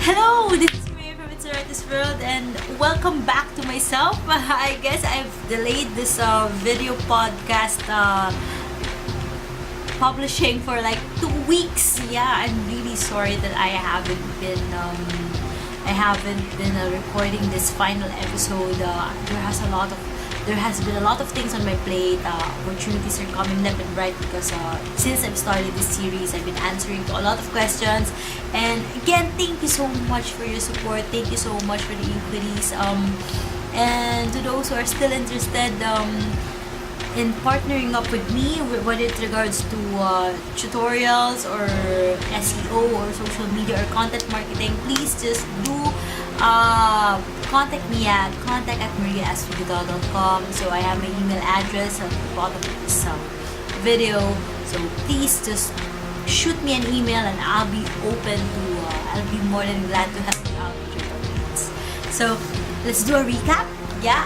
Hello, this is Maria from It's Alright This World, and welcome back to myself. I guess I've delayed this video podcast publishing for like 2 weeks. Yeah, I'm really sorry that I haven't been recording this final episode. There has been a lot of things on my plate. Opportunities are coming left and right because since I've started this series, I've been answering to a lot of questions. And again, thank you so much for your support. Thank you so much for the inquiries. And to those who are still interested in partnering up with me, whether it regards to tutorials or SEO or social media or content marketing, please just do contact me at contact@mariaasfigueroa.com. So I have my email address at the bottom of this video. So please just shoot me an email and I'll be I'll be more than glad to help you out with your needs. So let's do a recap,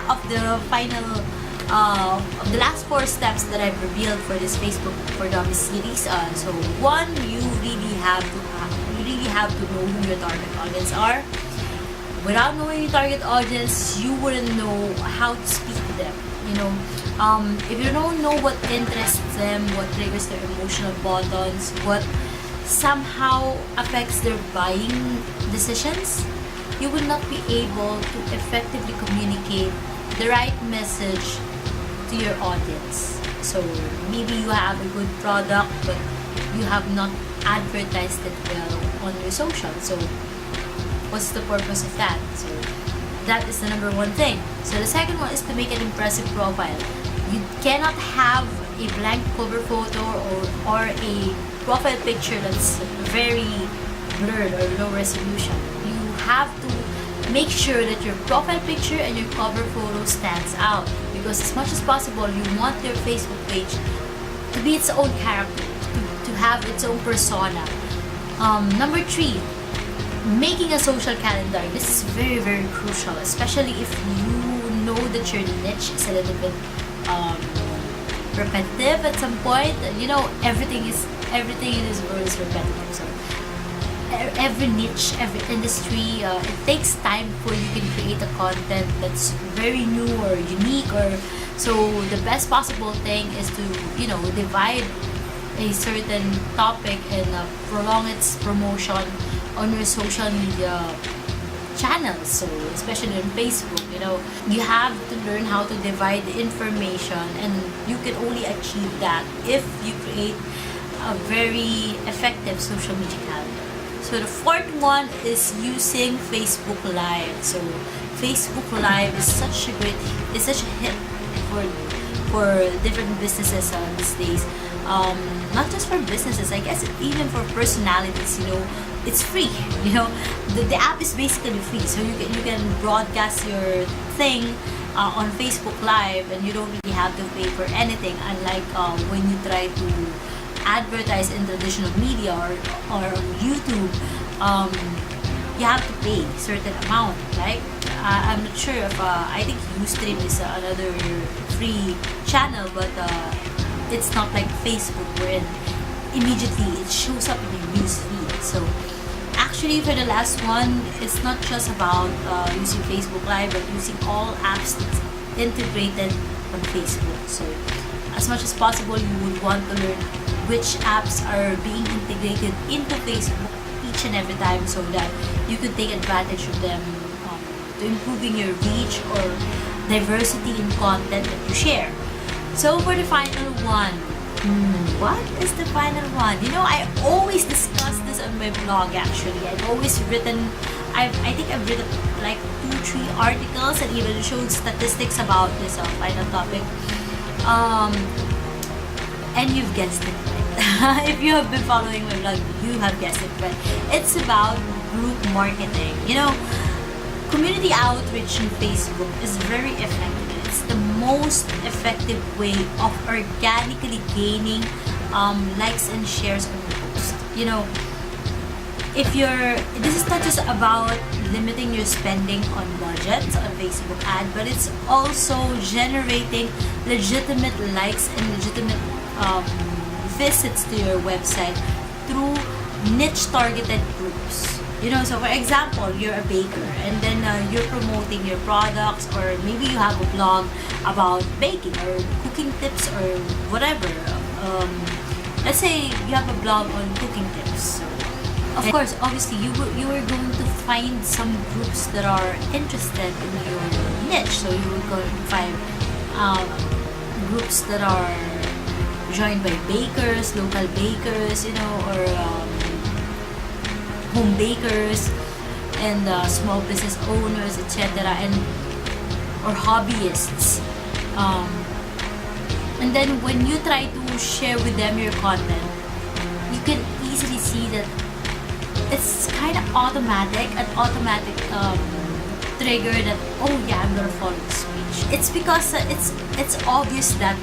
of the final of the last 4 steps that I've revealed for this Facebook for Dummies series. So one, you really have to know who your target audience are. Without knowing your target audience, you wouldn't know how to speak to them. If you don't know what interests them, what triggers their emotional buttons, what somehow affects their buying decisions, you will not be able to effectively communicate the right message to your audience. So maybe you have a good product, but you have not advertised it well on your social. So what's the purpose of that? So that is the number one thing. So the second one is to make an impressive profile. You cannot have a blank cover photo or a profile picture that's very blurred or low resolution. You have to make sure that your profile picture and your cover photo stands out, because as much as possible you want your Facebook page to be its own character, to have its own persona. Number 3, making a social calendar. This is very, very crucial, especially if you know that your niche is a little bit repetitive at some point. Everything in this world is repetitive. So every niche, every industry, it takes time before you can create a content that's very new or unique. So the best possible thing is to divide a certain topic and prolong its promotion on your social media channels. So especially on Facebook, you have to learn how to divide the information, and you can only achieve that if you create a very effective social media calendar. So the 4th one is using Facebook Live. So Facebook Live is such a hit for different businesses these days. Not just for businesses, I guess even for personalities. It's free. The app is basically free, so you can broadcast your thing on Facebook Live, and you don't really have to pay for anything. Unlike when you try to advertise in traditional media or on YouTube, you have to pay a certain amount. Right? I'm not sure if I think Ustream is another free channel, but it's not like Facebook, wherein immediately it shows up in your news feed. So actually, for the last one, it's not just about using Facebook Live, but using all apps that's integrated on Facebook. So as much as possible, you would want to learn which apps are being integrated into Facebook each and every time, so that you could take advantage of them to improving your reach or diversity in content that you share. So for the final one, what is the final one? I always discuss this on my blog. Actually, I think I've written like 2-3 articles and even showed statistics about this final topic. And you've guessed it right. If you have been following my blog, you have guessed it right. It's about group marketing. Community outreach on Facebook is very effective. It's the most effective way of organically gaining likes and shares on your post. This is not just about limiting your spending on budgets on Facebook ad, but it's also generating legitimate likes and legitimate visits to your website through niche targeted groups. So for example, you're a baker and then you're promoting your products, or maybe you have a blog about baking or cooking tips or whatever. Let's say you have a blog on cooking tips. So, of course, obviously, you are going to find some groups that are interested in your niche. So you will go and find groups that are joined by bakers, local bakers, or home bakers and small business owners, etc. and or hobbyists. And then when you try to share with them your content, you can easily see that it's kind of an automatic trigger that, oh yeah, I'm gonna follow this page. It's because it's obvious that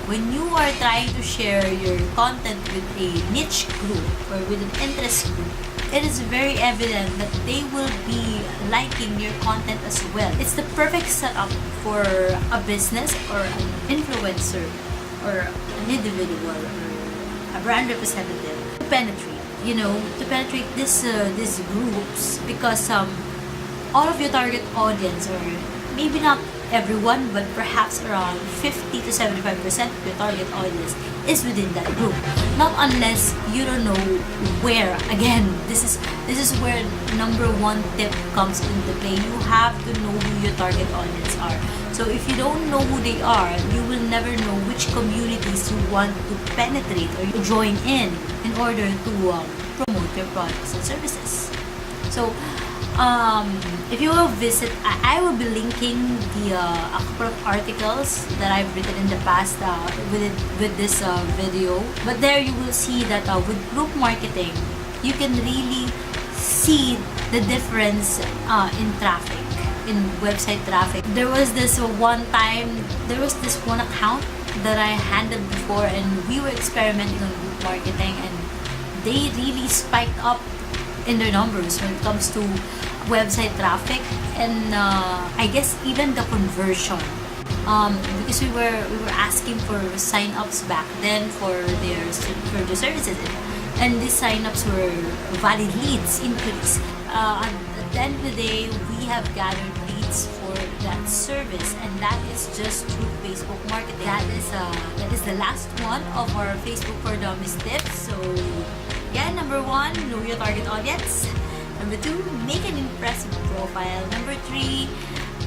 when you are trying to share your content with a niche group or with an interest group, it is very evident that they will be liking your content as well. It's the perfect setup for a business or an influencer or an individual or a brand representative to penetrate. To penetrate these groups, because all of your target audience, or maybe not everyone, but perhaps around 50 to 75% of your target audience is within that group. Not unless you don't know where. Again, this is where number one tip comes into play. You have to know who your target audience are. So if you don't know who they are, you will never know which communities you want to penetrate or join in order to promote your products and services. So if you will visit, I will be linking a couple of articles that I've written in the past with this video. But there you will see that with group marketing, you can really see the difference in traffic, in website traffic. There was this one account that I handled before, and we were experimenting on group marketing, and they really spiked up in their numbers when it comes to website traffic, and I guess even the conversion, because we were asking for sign-ups back then for their services, and these sign-ups were valid leads increase. At the end of the day, we have gathered leads for that service, and that is just through Facebook marketing. That is the last one of our Facebook for Dummies tips. So yeah, number 1, know your target audience. Number 2, make an impressive profile. Number 3,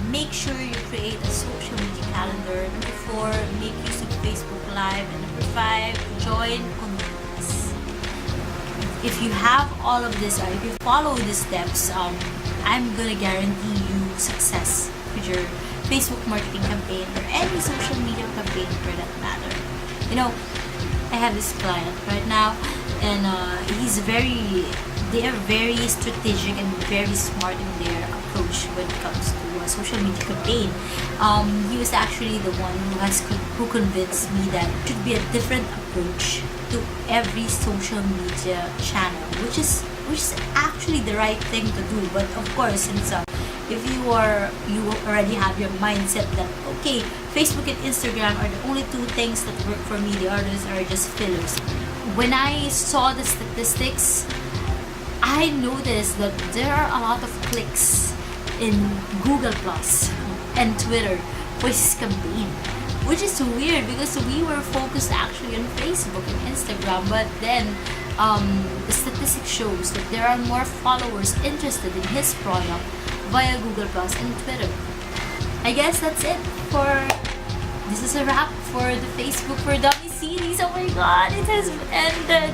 make sure you create a social media calendar. Number 4, make use of Facebook Live. And number 5, join communities. If you have all of this, if you follow these steps, I'm gonna guarantee you success with your Facebook marketing campaign or any social media campaign for that matter. I have this client right now, and they are very strategic and very smart in their approach when it comes to a social media campaign. He was actually the one who convinced me that it should be a different approach to every social media channel, which is actually the right thing to do. But of course, since if you already have your mindset that, okay, Facebook and Instagram are the only 2 things that work for me, the others are just fillers. When I saw the statistics, I noticed that there are a lot of clicks in Google Plus and Twitter for this campaign, which is weird because we were focused actually on Facebook and Instagram, but then the statistic shows that there are more followers interested in his product via Google Plus and Twitter. I guess that's it this is a wrap for the Facebook for Dummies series. Oh my god, it has ended.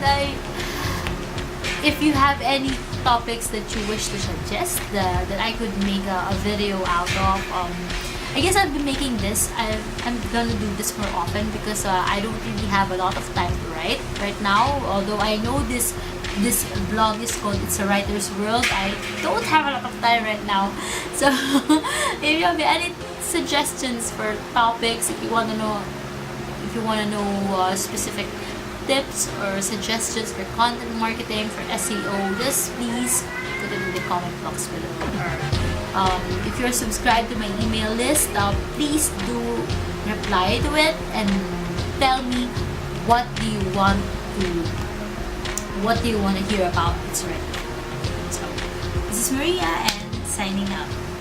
If you have any topics that you wish to suggest that I could make a video out of, I guess I'll be making this. I'm gonna do this more often because I don't really have a lot of time to write right now. Although I know this blog is called It's a Writer's World, I don't have a lot of time right now. So if you have any suggestions for topics, if you want to know specific tips or suggestions for content marketing, for SEO, just please put it in the comment box below. Or if you're subscribed to my email list, please do reply to it and tell me what do you want to hear about. It's right. So is Maria and signing out.